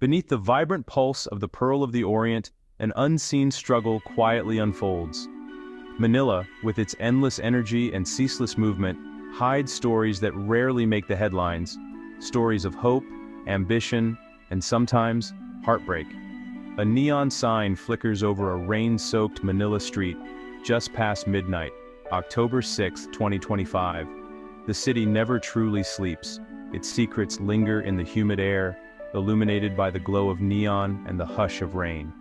Beneath the vibrant pulse of the Pearl of the Orient, an unseen struggle quietly unfolds. Manila, with its endless energy and ceaseless movement, hides stories that rarely make the headlines, stories of hope, ambition, and sometimes, heartbreak. A neon sign flickers over a rain-soaked Manila street just past midnight, October 6, 2025. The city never truly sleeps. Its secrets linger in the humid air, illuminated by the glow of neon and the hush of rain.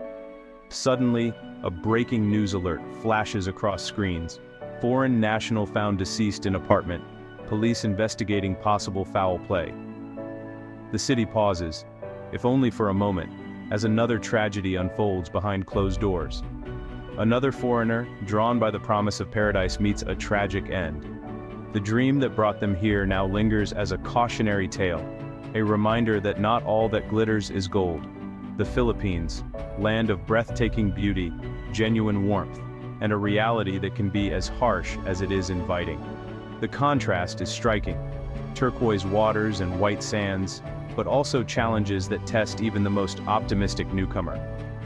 Suddenly, a breaking news alert flashes across screens. Foreign national found deceased in apartment. Police investigating possible foul play. The city pauses, if only for a moment, as another tragedy unfolds behind closed doors. Another foreigner, drawn by the promise of paradise, meets a tragic end. The dream that brought them here now lingers as a cautionary tale, a reminder that not all that glitters is gold. The Philippines, land of breathtaking beauty, genuine warmth, and a reality that can be as harsh as it is inviting. The contrast is striking. Turquoise waters and white sands, but also challenges that test even the most optimistic newcomer.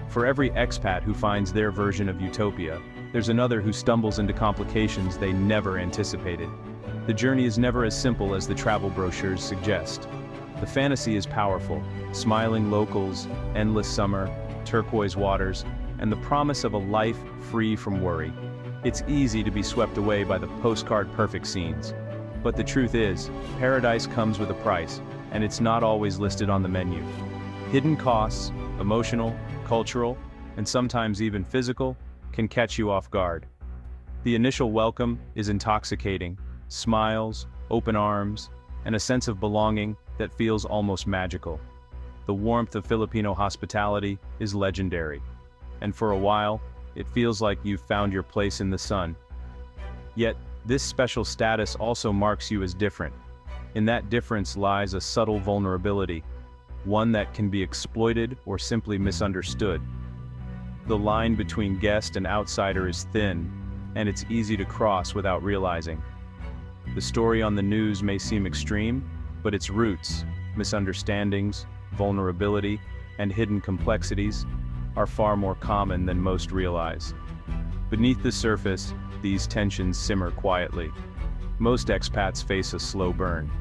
For every expat who finds their version of utopia, there's another who stumbles into complications they never anticipated. The journey is never as simple as the travel brochures suggest. The fantasy is powerful: smiling locals, endless summer, turquoise waters, and the promise of a life free from worry. It's easy to be swept away by the postcard-perfect scenes. But the truth is, paradise comes with a price, and it's not always listed on the menu. Hidden costs, emotional, cultural, and sometimes even physical, can catch you off guard. The initial welcome is intoxicating: smiles, open arms, and a sense of belonging that feels almost magical. The warmth of Filipino hospitality is legendary, and for a while, it feels like you've found your place in the sun. Yet, this special status also marks you as different. In that difference lies a subtle vulnerability, one that can be exploited or simply misunderstood. The line between guest and outsider is thin, and it's easy to cross without realizing. The story on the news may seem extreme, but its roots, misunderstandings, vulnerability, and hidden complexities, are far more common than most realize. Beneath the surface, these tensions simmer quietly. Most expats face a slow burn: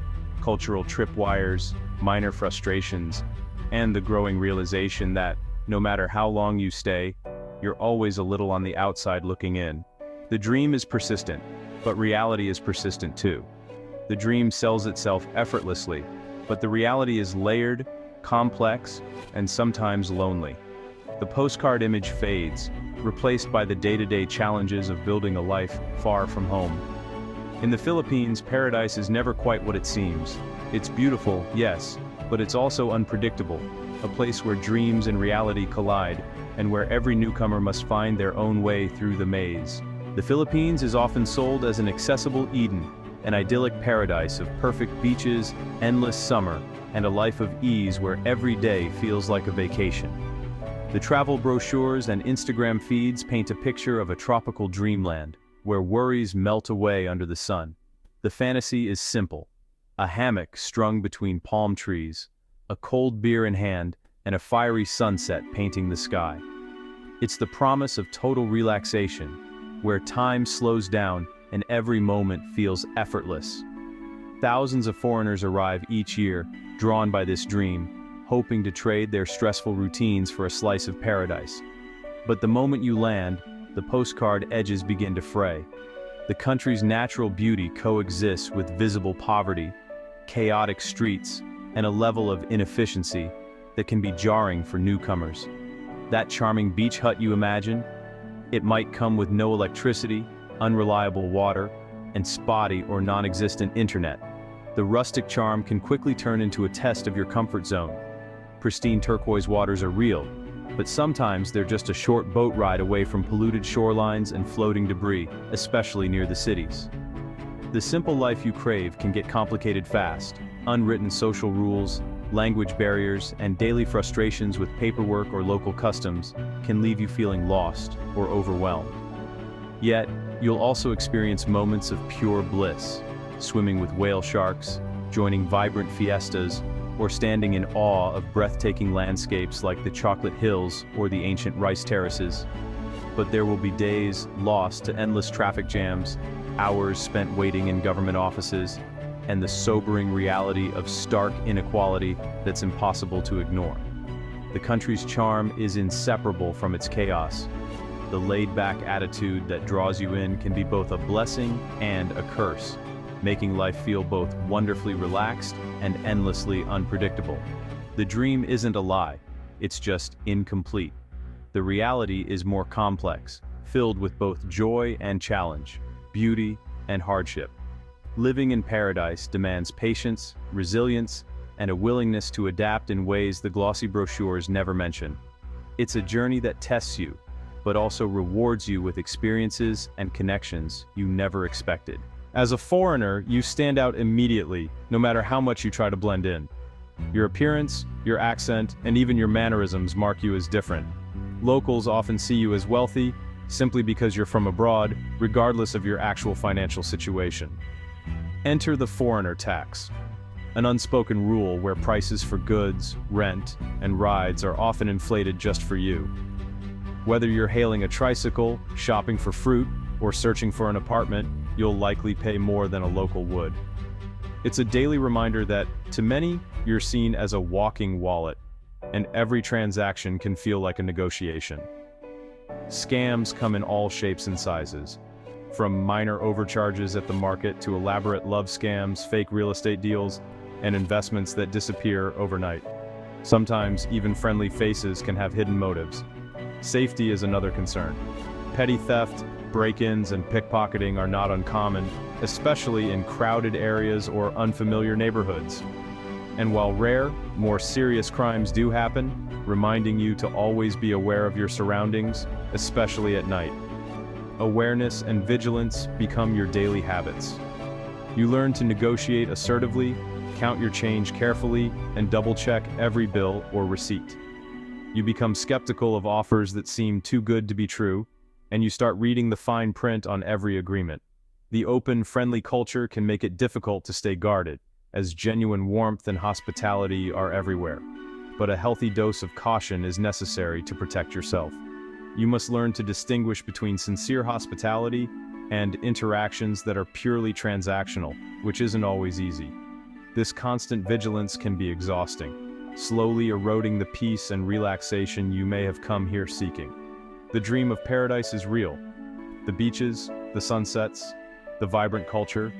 cultural tripwires, minor frustrations, and the growing realization that, no matter how long you stay, you're always a little on the outside looking in. The dream is persistent, but reality is persistent too. The dream sells itself effortlessly, but the reality is layered, complex, and sometimes lonely. The postcard image fades, replaced by the day-to-day challenges of building a life far from home. In the Philippines, paradise is never quite what it seems. It's beautiful, yes, but it's also unpredictable, a place where dreams and reality collide, and where every newcomer must find their own way through the maze. The Philippines is often sold as an accessible Eden, an idyllic paradise of perfect beaches, endless summer, and a life of ease where every day feels like a vacation. The travel brochures and Instagram feeds paint a picture of a tropical dreamland, where worries melt away under the sun. The fantasy is simple: a hammock strung between palm trees, a cold beer in hand, and a fiery sunset painting the sky. It's the promise of total relaxation, where time slows down and every moment feels effortless. Thousands of foreigners arrive each year, drawn by this dream, hoping to trade their stressful routines for a slice of paradise. But the moment you land, the postcard edges begin to fray. The country's natural beauty coexists with visible poverty, chaotic streets, and a level of inefficiency that can be jarring for newcomers. That charming beach hut you imagine? It might come with no electricity, unreliable water, and spotty or non-existent internet. The rustic charm can quickly turn into a test of your comfort zone. Pristine turquoise waters are real, but sometimes they're just a short boat ride away from polluted shorelines and floating debris, especially near the cities. The simple life you crave can get complicated fast. Unwritten social rules, language barriers, and daily frustrations with paperwork or local customs can leave you feeling lost or overwhelmed. Yet, you'll also experience moments of pure bliss, swimming with whale sharks, joining vibrant fiestas, or standing in awe of breathtaking landscapes like the chocolate hills or the ancient rice terraces. But there will be days lost to endless traffic jams, hours spent waiting in government offices, and the sobering reality of stark inequality that's impossible to ignore. The country's charm is inseparable from its chaos. The laid-back attitude that draws you in can be both a blessing and a curse, making life feel both wonderfully relaxed and endlessly unpredictable. The dream isn't a lie, it's just incomplete. The reality is more complex, filled with both joy and challenge, beauty and hardship. Living in paradise demands patience, resilience, and a willingness to adapt in ways the glossy brochures never mention. It's a journey that tests you, but also rewards you with experiences and connections you never expected. As a foreigner, you stand out immediately, no matter how much you try to blend in. Your appearance, your accent, and even your mannerisms mark you as different. Locals often see you as wealthy, simply because you're from abroad, regardless of your actual financial situation. Enter the foreigner tax, an unspoken rule where prices for goods, rent, and rides are often inflated just for you. Whether you're hailing a tricycle, shopping for fruit, or searching for an apartment, you'll likely pay more than a local would. It's a daily reminder that, to many, you're seen as a walking wallet, and every transaction can feel like a negotiation. Scams come in all shapes and sizes, from minor overcharges at the market to elaborate love scams, fake real estate deals, and investments that disappear overnight. Sometimes even friendly faces can have hidden motives. Safety is another concern. Petty theft, break-ins, and pickpocketing are not uncommon, especially in crowded areas or unfamiliar neighborhoods. And while rare, more serious crimes do happen, reminding you to always be aware of your surroundings, especially at night. Awareness and vigilance become your daily habits. You learn to negotiate assertively, count your change carefully, and double-check every bill or receipt. You become skeptical of offers that seem too good to be true, and you start reading the fine print on every agreement. The open, friendly culture can make it difficult to stay guarded, as genuine warmth and hospitality are everywhere. But a healthy dose of caution is necessary to protect yourself. You must learn to distinguish between sincere hospitality and interactions that are purely transactional, which isn't always easy. This constant vigilance can be exhausting, slowly eroding the peace and relaxation you may have come here seeking. The dream of paradise is real. The beaches, the sunsets, the vibrant culture.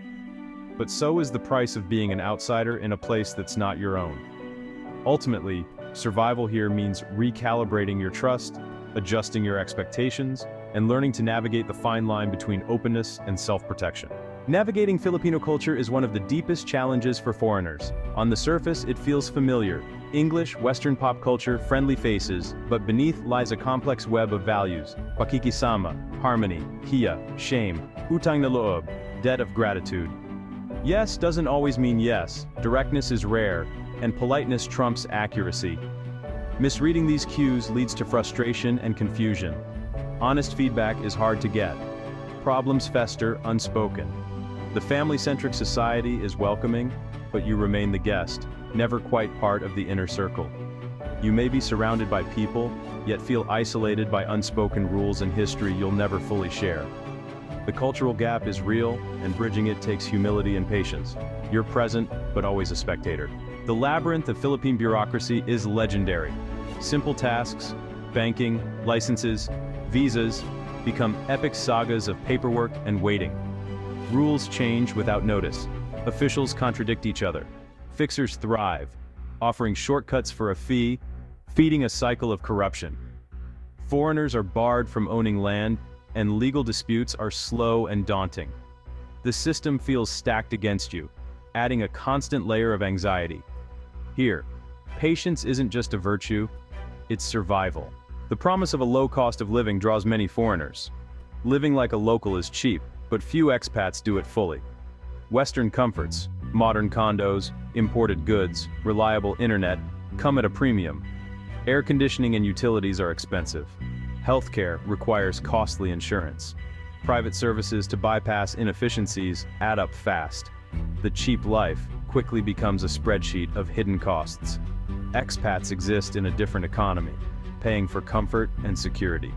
But so is the price of being an outsider in a place that's not your own. Ultimately, survival here means recalibrating your trust, adjusting your expectations, and learning to navigate the fine line between openness and self-protection. Navigating Filipino culture is one of the deepest challenges for foreigners. On the surface, it feels familiar. English, Western pop culture, friendly faces, but beneath lies a complex web of values. Pakikisama, harmony, hiya, shame, utang na loob, debt of gratitude. Yes doesn't always mean yes, directness is rare, and politeness trumps accuracy. Misreading these cues leads to frustration and confusion. Honest feedback is hard to get. Problems fester unspoken. The family-centric society is welcoming, but you remain the guest, never quite part of the inner circle. You may be surrounded by people, yet feel isolated by unspoken rules and history you'll never fully share. The cultural gap is real, and bridging it takes humility and patience. You're present, but always a spectator. The labyrinth of Philippine bureaucracy is legendary. Simple tasks, banking, licenses, visas, become epic sagas of paperwork and waiting. Rules change without notice. Officials contradict each other. Fixers thrive, offering shortcuts for a fee, feeding a cycle of corruption. Foreigners are barred from owning land, and legal disputes are slow and daunting. The system feels stacked against you, adding a constant layer of anxiety. Here, patience isn't just a virtue, it's survival. The promise of a low cost of living draws many foreigners. Living like a local is cheap, but few expats do it fully. Western comforts, modern condos, imported goods, reliable internet, come at a premium. Air conditioning and utilities are expensive. Healthcare requires costly insurance. Private services to bypass inefficiencies add up fast. The cheap life quickly becomes a spreadsheet of hidden costs. Expats exist in a different economy, paying for comfort and security.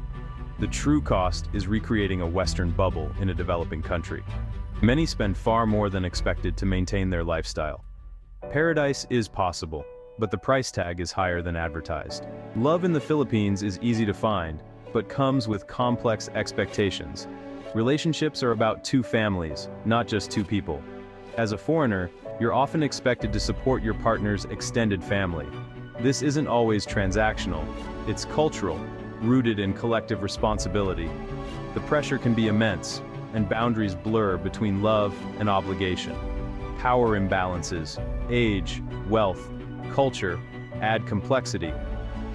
The true cost is recreating a Western bubble in a developing country. Many spend far more than expected to maintain their lifestyle. Paradise is possible, but the price tag is higher than advertised. Love in the Philippines is easy to find, but comes with complex expectations. Relationships are about two families, not just two people. As a foreigner, you're often expected to support your partner's extended family. This isn't always transactional, it's cultural, rooted in collective responsibility. The pressure can be immense, and boundaries blur between love and obligation. Power imbalances, age, wealth, culture add complexity.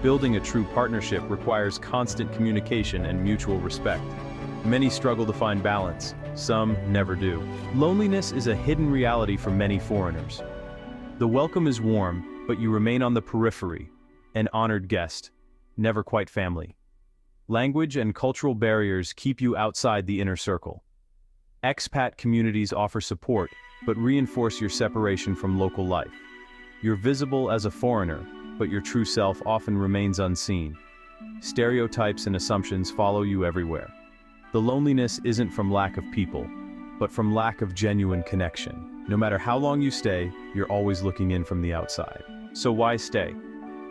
Building a true partnership requires constant communication and mutual respect. Many struggle to find balance, some never do. Loneliness is a hidden reality for many foreigners. The welcome is warm, but you remain on the periphery, an honored guest, never quite family. Language and cultural barriers keep you outside the inner circle. Expat communities offer support, but reinforce your separation from local life. You're visible as a foreigner, but your true self often remains unseen. Stereotypes and assumptions follow you everywhere. The loneliness isn't from lack of people, but from lack of genuine connection. No matter how long you stay, you're always looking in from the outside. So why stay?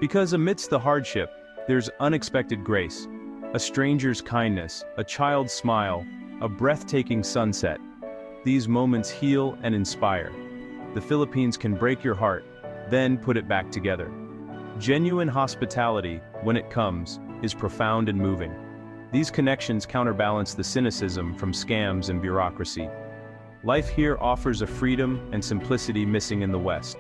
Because amidst the hardship, there's unexpected grace, a stranger's kindness, a child's smile, a breathtaking sunset. These moments heal and inspire. The Philippines can break your heart, then put it back together. Genuine hospitality, when it comes, is profound and moving. These connections counterbalance the cynicism from scams and bureaucracy. Life here offers a freedom and simplicity missing in the West.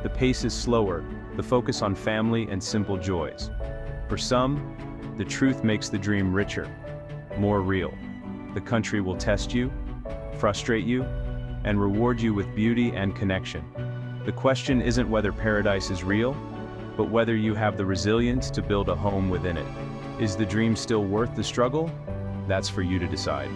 The pace is slower, the focus on family and simple joys. For some, the truth makes the dream richer, more real. The country will test you, frustrate you, and reward you with beauty and connection. The question isn't whether paradise is real, but whether you have the resilience to build a home within it. Is the dream still worth the struggle? That's for you to decide.